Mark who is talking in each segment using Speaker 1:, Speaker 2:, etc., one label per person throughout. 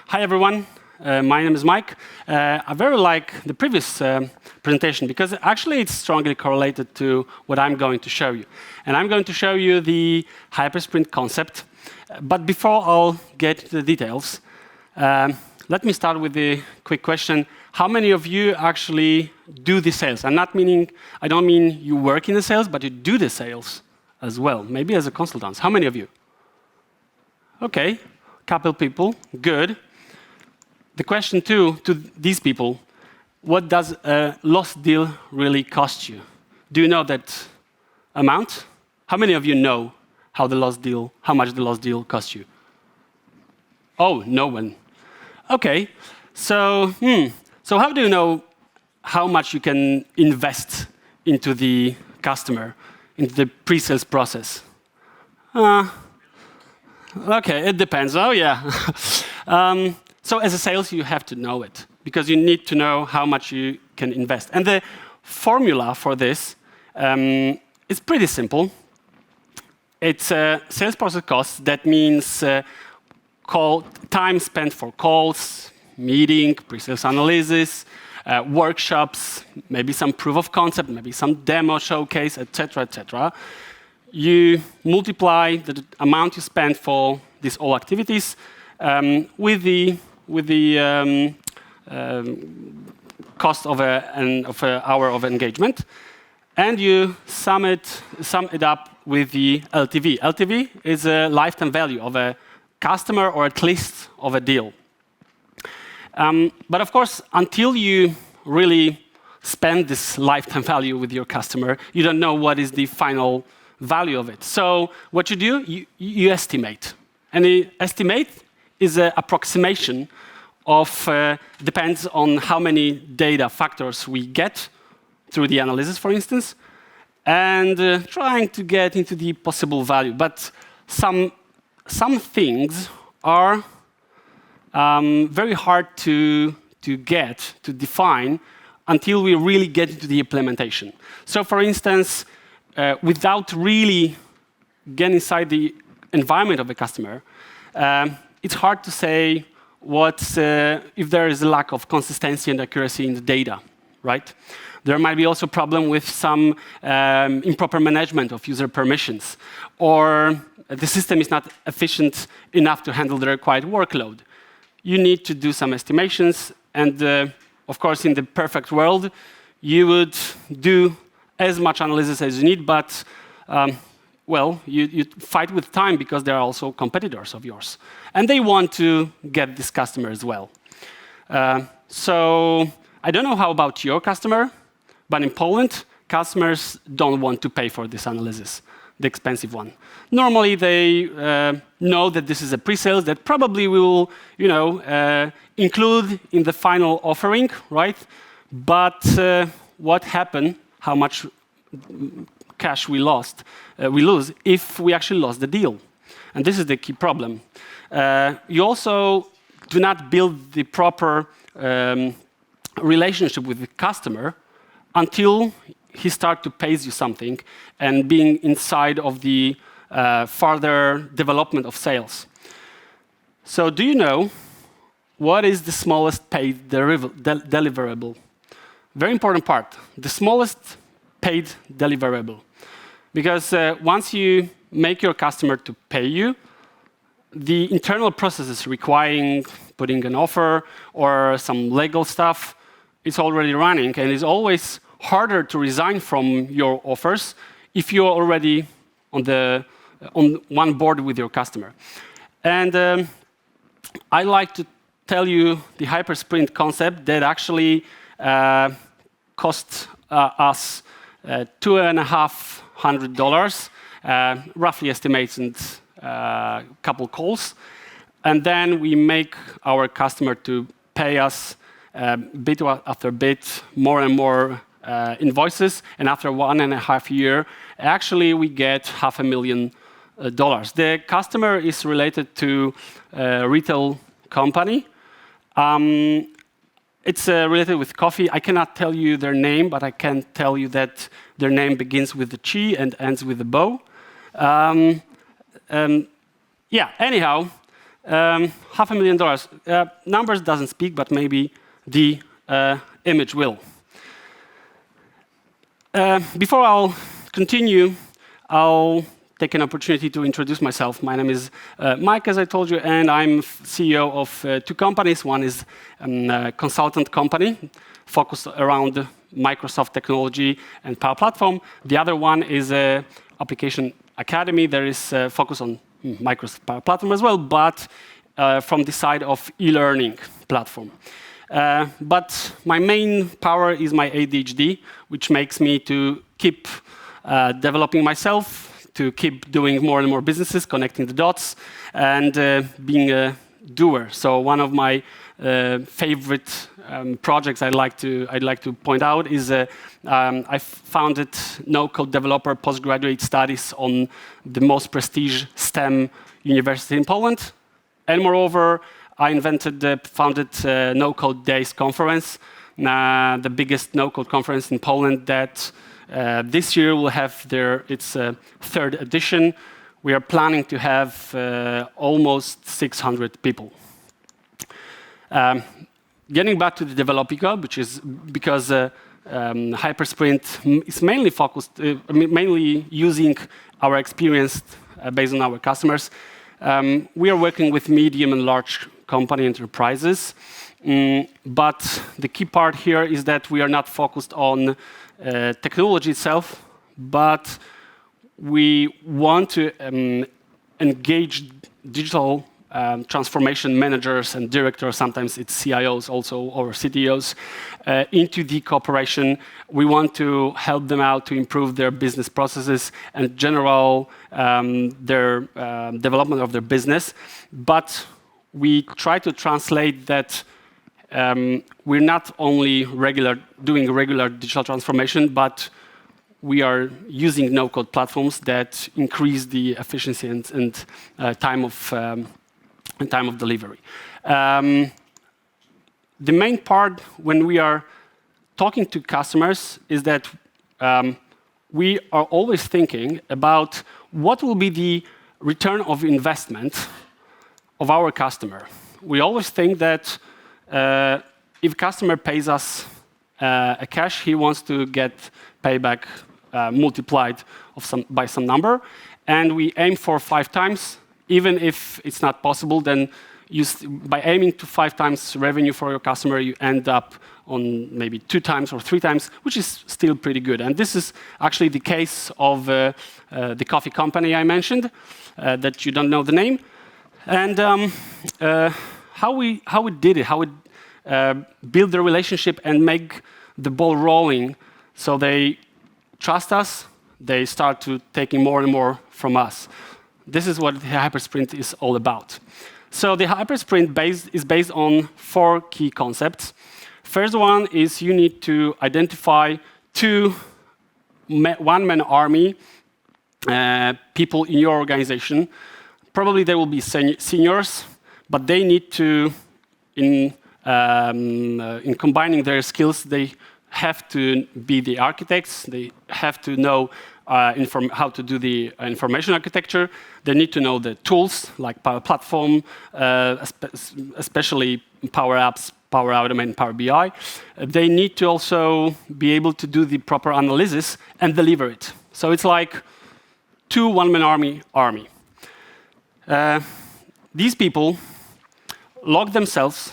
Speaker 1: Hi, everyone. My name is Mike. I very like the previous presentation because actually it's strongly correlated to what I'm going to show you. And I'm going to show you the hypersprint concept. But before I'll get to the details, let me start with the quick question. How many of you actually do the sales? I don't mean you work in the sales, but you do the sales as well, maybe as a consultant. How many of you? Okay, couple people, good. The question to these people, what does a lost deal really cost you? Do you know that amount? How many of you know how much the lost deal cost you? Oh, no one. Okay, so how do you know how much you can invest into the customer, into the pre-sales process? Okay, it depends. Oh, yeah. So as a sales, you have to know it because you need to know how much you can invest. And the formula for this is pretty simple. It's sales process costs. That means time spent for calls, meeting, pre-sales analysis, workshops, maybe some proof of concept, maybe some demo showcase, etc., etc. You multiply the amount you spend for these all activities with the cost of an hour of engagement, and you sum it up with the LTV. LTV is a lifetime value of a customer or at least of a deal. But of course, until you really spend this lifetime value with your customer, you don't know what is the final value of it. So what you do, you estimate. And the estimate is an approximation of, depends on how many data factors we get through the analysis, for instance, and trying to get into the possible value. But some things are very hard to define until we really get into the implementation. So for instance, without really getting inside the environment of the customer, it's hard to say if there is a lack of consistency and accuracy in the data, right? There might be also a problem with some improper management of user permissions, or the system is not efficient enough to handle the required workload. You need to do some estimations, and of course, in the perfect world, you would do as much analysis as you need, but well, you fight with time because they are also competitors of yours. And they want to get this customer as well. So I don't know how about your customer, but in Poland, customers don't want to pay for this analysis, the expensive one. Normally, they know that this is a pre-sales that probably we will, include in the final offering, right? But what happened, how much cash we lose if we actually lost the deal. And this is the key problem. You also do not build the proper relationship with the customer until he starts to pay you something and being inside of the further development of sales. So do you know what is the smallest paid deliverable? Very important part, the smallest paid deliverable. Because once you make your customer to pay you, the internal processes requiring putting an offer or some legal stuff, it's already running, and it's always harder to resign from your offers if you're already on one board with your customer. And I like to tell you the hypersprint concept that actually cost us $250, roughly estimates in a couple calls. And then we make our customer to pay us bit after bit, more and more invoices. And after 1.5 years, actually we get $500,000. The customer is related to a retail company. It's related with coffee. I cannot tell you their name, but I can tell you that their name begins with a chi and ends with a bow. Yeah, anyhow, $500,000. Numbers doesn't speak, but maybe the image will. Before I'll continue, I'll take an opportunity to introduce myself. My name is Mike, as I told you, and I'm CEO of two companies. One is a consultant company focused around Microsoft technology and Power Platform. The other one is an application academy. There is a focus on Microsoft Power Platform as well, but from the side of e-learning platform. But my main power is my ADHD, which makes me to keep developing myself, to keep doing more and more businesses, connecting the dots, and being a doer. So one of my favorite projects I'd like to point out is I founded no-code developer postgraduate studies on the most prestigious STEM university in Poland, and moreover, I founded No-Code Days conference, the biggest no-code conference in Poland that this year will have its third edition. We are planning to have almost 600 people. Getting back to the Developico, which is because Hypersprint is mainly focused, mainly using our experience based on our customers. We are working with medium and large company enterprises, but the key part here is that we are not focused on technology itself, but we want to engage digital transformation managers and directors, sometimes it's CIOs also, or CTOs, into the cooperation. We want to help them out to improve their business processes and general their development of their business. But we try to translate that we're not only doing regular digital transformation, but we are using no-code platforms that increase the efficiency and time of delivery. The main part when we are talking to customers is that we are always thinking about what will be the return of investment of our customer. We always think that if customer pays us a cash, he wants to get payback multiplied by some number, and we aim for 5 times. Even if it's not possible, then by aiming to 5 times revenue for your customer, you end up on maybe 2 times or 3 times, which is still pretty good. And this is actually the case of the coffee company I mentioned, that you don't know the name. And how we did it, how we build the relationship and make the ball rolling, so they trust us, they start to taking more and more from us. This is what the Hypersprint is all about. So the Hypersprint is based on 4 key concepts. First one is you need to identify 2 one-man army people in your organization. Probably there will be seniors, but they need to, in combining their skills, they have to be the architects. They have to know how to do the information architecture. They need to know the tools like Power Platform, especially Power Apps, Power Automate, and Power BI. They need to also be able to do the proper analysis and deliver it. So it's like 2 one-man army. These people log themselves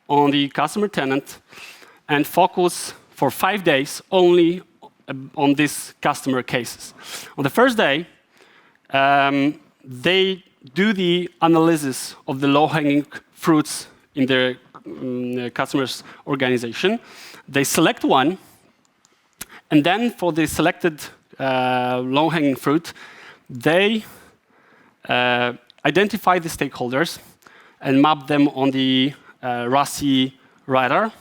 Speaker 1: on the customer tenant and focus for 5 days only on these customer cases. On the first day, they do the analysis of the low-hanging fruits in their customer's organization. They select one, and then for the selected low-hanging fruit, they identify the stakeholders and map them on the RASI radar,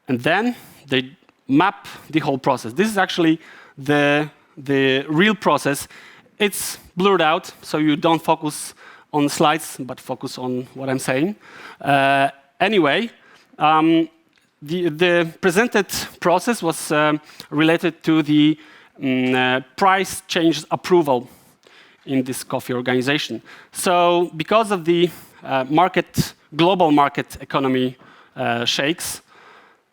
Speaker 1: and then they map the whole process. This is actually the real process. It's blurred out, so you don't focus on slides, but focus on what I'm saying. Anyway, the presented process was related to the price change approval in this coffee organization. So because of the global market economy shakes,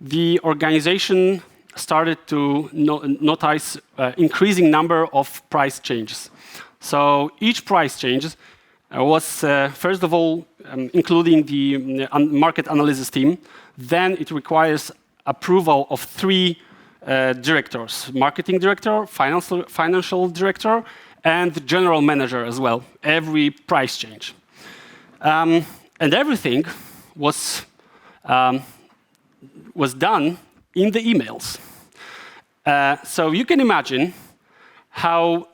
Speaker 1: the organization started to notice increasing number of price changes. So each price change was, first of all, including the market analysis team. Then it requires approval of three directors: marketing director, financial director, and the general manager as well, every price change. And everything was done in the emails. So you can imagine how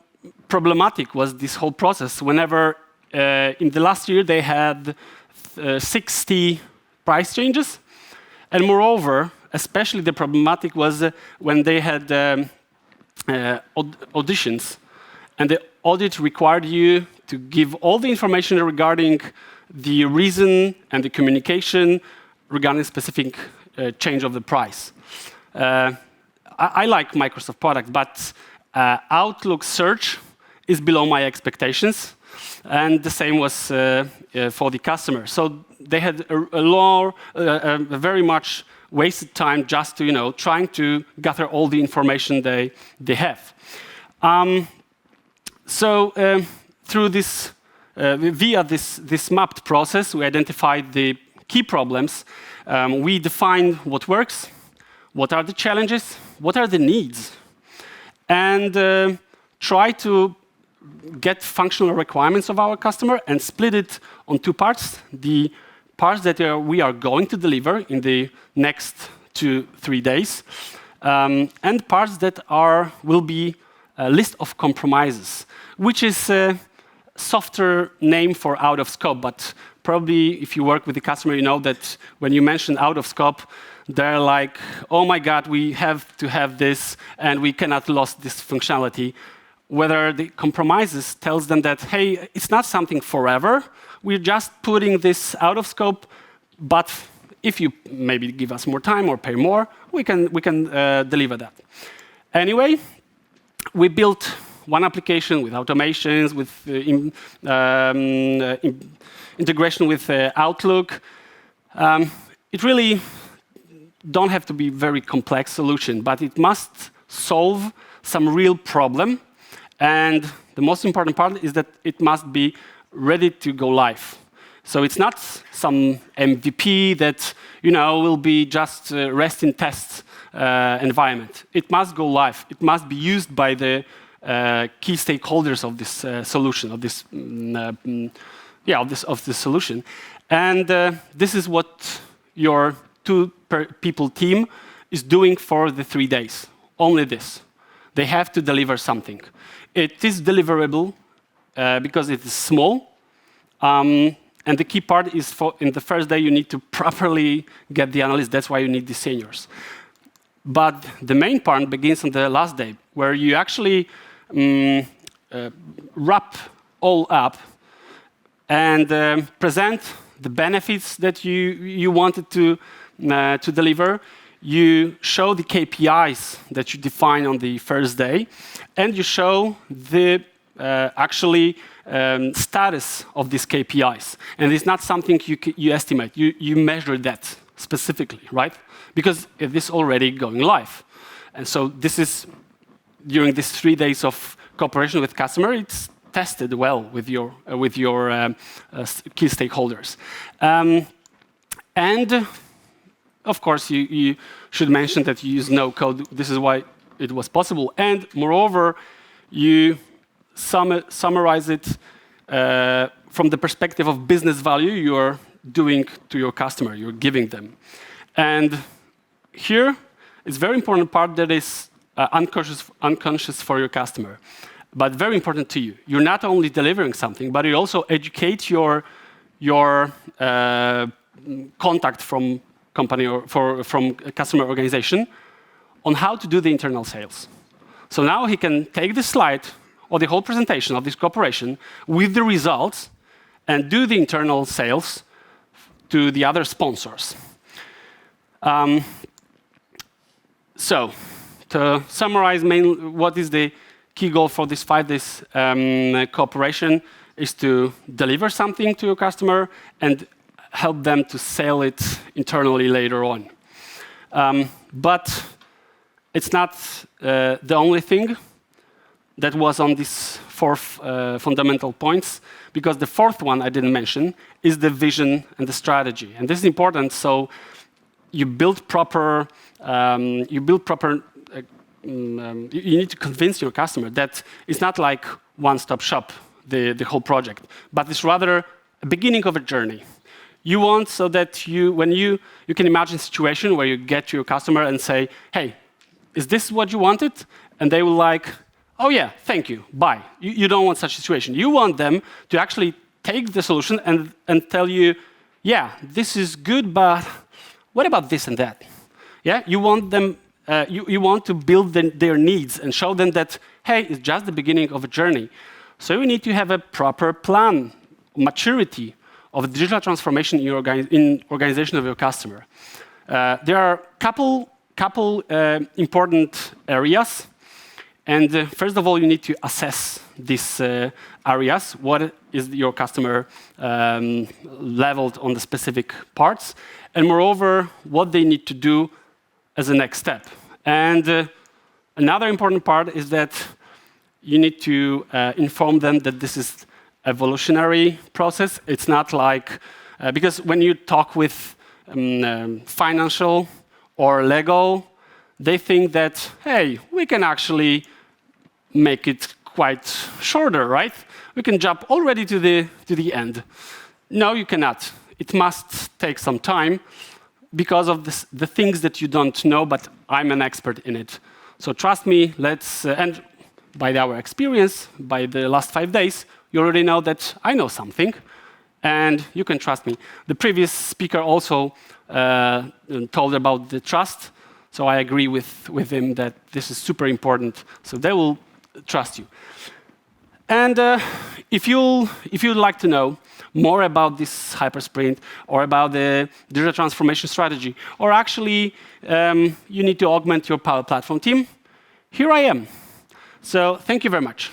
Speaker 1: problematic was this whole process whenever in the last year they had 60 price changes. And moreover, especially the problematic was when they had auditions. And the audit required you to give all the information regarding the reason and the communication regarding specific change of the price. I like Microsoft products, but Outlook search is below my expectations. And the same was for the customer. So they had a very much wasted time just to, trying to gather all the information they have. Through this, via this mapped process, we identified the key problems. We defined what works, what are the challenges, what are the needs, and try to get functional requirements of our customer and split it on two parts. The parts that we are going to deliver in the next 2-3 days, and parts that will be a list of compromises, which is a softer name for out of scope. But probably if you work with the customer, you know that when you mention out of scope, they're like, oh my God, we have to have this and we cannot lose this functionality. Whether the compromises tells them that, hey, it's not something forever. We're just putting this out of scope, but if you maybe give us more time or pay more, we can deliver that. Anyway, we built one application with automations, with integration with Outlook. It really don't have to be very complex solution, but it must solve some real problem. And the most important part is that it must be ready to go live. So it's not some MVP that will be just a rest in test environment. It must go live. It must be used by the key stakeholders of this solution, of this solution. And this is what your two-people team is doing for the 3 days. Only this. They have to deliver something. It is deliverable because it is small. And the key part is in the first day, you need to properly get the analyst. That's why you need the seniors. But the main part begins on the last day, where you actually wrap all up and present the benefits that you wanted to deliver. You show the KPIs that you define on the first day, and you show the status of these KPIs. And it's not something you estimate. You measure that specifically, right? Because it is already going live. And so this is, during these 3 days of cooperation with customer, it's tested well with your key stakeholders. And of course, you should mention that you use no code. This is why it was possible. And moreover, you summarize it from the perspective of business value you are doing to your customer, you're giving them. And here, it's very important part that is unconscious for your customer, but very important to you. You're not only delivering something, but you also educate your contact from company or from a customer organization on how to do the internal sales. So now he can take the slide or the whole presentation of this cooperation with the results and do the internal sales to the other sponsors. So to summarize, what is the key goal for this 5 days cooperation? is to deliver something to your customer and help them to sell it internally later on. But it's not the only thing that was on these 4 fundamental points, because the 4th one I didn't mention is the vision and the strategy. And this is important, so you build proper, you need to convince your customer that it's not like one-stop shop, the whole project, but it's rather a beginning of a journey. You want so that when you can imagine a situation where you get to your customer and say, hey, is this what you wanted? And they will like, oh yeah, thank you, bye. You don't want such a situation. You want them to actually take the solution and tell you, yeah, this is good, but what about this and that? Yeah, you want them, you want to build their needs and show them that, hey, it's just the beginning of a journey. So you need to have a proper plan, maturity of digital transformation in organization of your customer. There are couple important areas. And first of all, you need to assess these areas. What is your customer leveled on the specific parts? And moreover, what they need to do as a next step. And another important part is that you need to inform them that this is evolutionary process. It's not like, because when you talk with financial or legal, they think that, hey, we can actually make it quite shorter, right? We can jump already to the end. No, you cannot. It must take some time because of the things that you don't know, but I'm an expert in it. So trust me, and by our experience, by the last 5 days, you already know that I know something, and you can trust me. The previous speaker also told about the trust, so I agree with him that this is super important, so they will trust you. And if you'd like to know more about this hypersprint or about the digital transformation strategy, or actually you need to augment your Power Platform team, here I am. So thank you very much.